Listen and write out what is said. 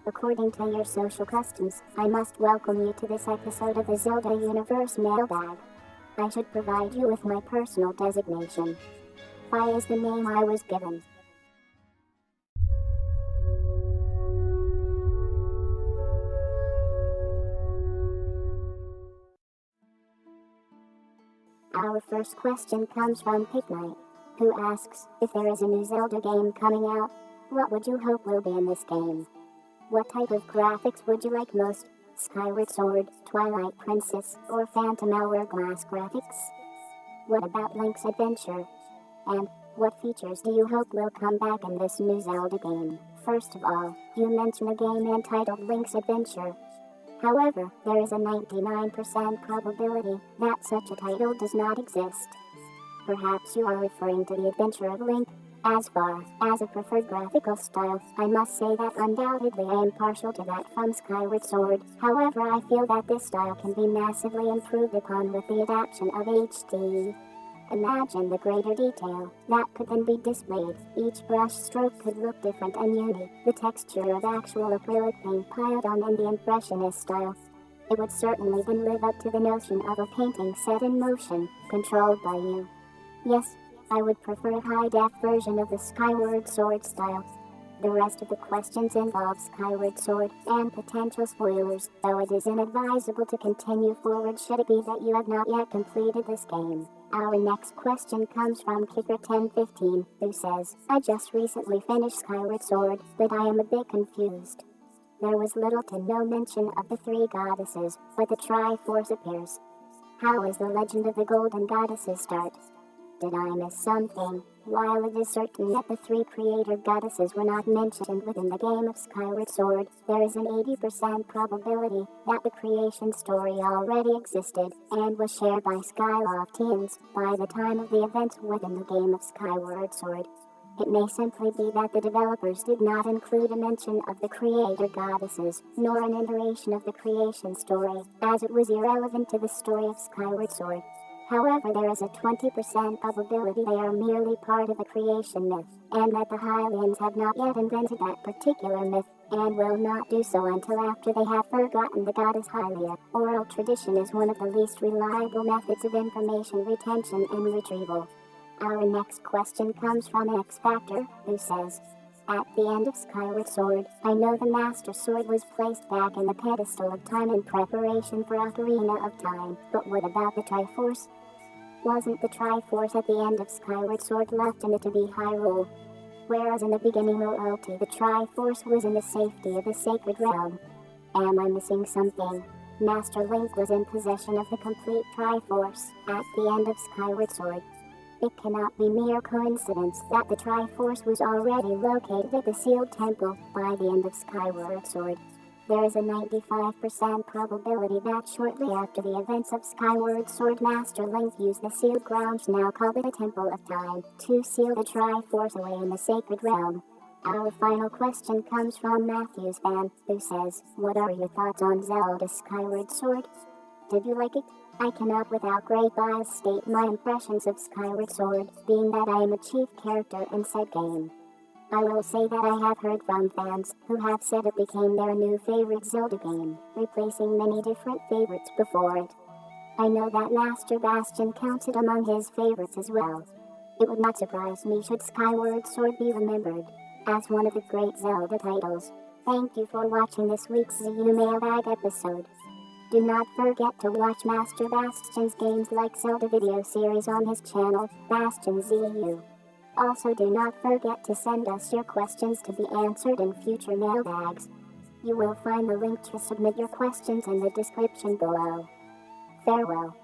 According to your social customs, I must welcome you to this episode of the Zelda Universe Mailbag. I should provide you with my personal designation. Phi is the name I was given. Our first question comes from Pig Knight, who asks, if there is a new Zelda game coming out, what would you hope will be in this game? What type of graphics would you like most? Skyward Sword, Twilight Princess, or Phantom Hourglass graphics? What about Link's Adventure? And what features do you hope will come back in this new Zelda game? First of all, you mention a game entitled Link's Adventure. However, there is a 99% probability that such a title does not exist. Perhaps you are referring to the Adventure of Link. As far as a preferred graphical style, I must say that undoubtedly I am partial to that from Skyward Sword. However, I feel that this style can be massively improved upon with the adaptation of HD. Imagine the greater detail that could then be displayed. Each brush stroke could look different and unique. The texture of actual acrylic paint piled on in the Impressionist style. It would certainly then live up to the notion of a painting set in motion, controlled by you. Yes, I would prefer a high-def version of the Skyward Sword style. The rest of the questions involve Skyward Sword and potential spoilers, though it is inadvisable to continue forward should it be that you have not yet completed this game. Our next question comes from Kicker1015, who says, I just recently finished Skyward Sword, but I am a bit confused. There was little to no mention of the three goddesses, but the Triforce appears. How is the legend of the Golden Goddesses start? Did I miss something? While it is certain that the three creator goddesses were not mentioned within the game of Skyward Sword, there is an 80% probability that the creation story already existed and was shared by Skyloftians by the time of the events within the game of Skyward Sword. It may simply be that the developers did not include a mention of the creator goddesses, nor an iteration of the creation story, as it was irrelevant to the story of Skyward Sword. However, there is a 20% probability they are merely part of a creation myth, and that the Hylians have not yet invented that particular myth, and will not do so until after they have forgotten the goddess Hylia. Oral tradition is one of the least reliable methods of information retention and retrieval. Our next question comes from X Factor, who says, at the end of Skyward Sword, I know the Master Sword was placed back in the pedestal of time in preparation for Ocarina of Time, but what about the Triforce? Wasn't the Triforce at the end of Skyward Sword left in it to be Hyrule? Whereas in the beginning royalty the Triforce was in the safety of the Sacred Realm. Am I missing something? Master Link was in possession of the complete Triforce at the end of Skyward Sword. It cannot be mere coincidence that the Triforce was already located at the Sealed Temple by the end of Skyward Sword. There is a 95% probability that shortly after the events of Skyward Sword, Master Link used the sealed grounds now called the Temple of Time to seal the Triforce away in the Sacred Realm. Our final question comes from Matthew's fan, who says, what are your thoughts on Zelda Skyward Sword? Did you like it? I cannot without great bias state my impressions of Skyward Sword, being that I am a chief character in said game. I will say that I have heard from fans who have said it became their new favorite Zelda game, replacing many different favorites before it. I know that Master Bastion counts it among his favorites as well. It would not surprise me should Skyward Sword be remembered as one of the great Zelda titles. Thank you for watching this week's ZU Mailbag episode. Do not forget to watch Master Bastion's games like Zelda video series on his channel, Bastion ZU. Also do not forget to send us your questions to be answered in future mailbags. You will find the link to submit your questions in the description below. Farewell.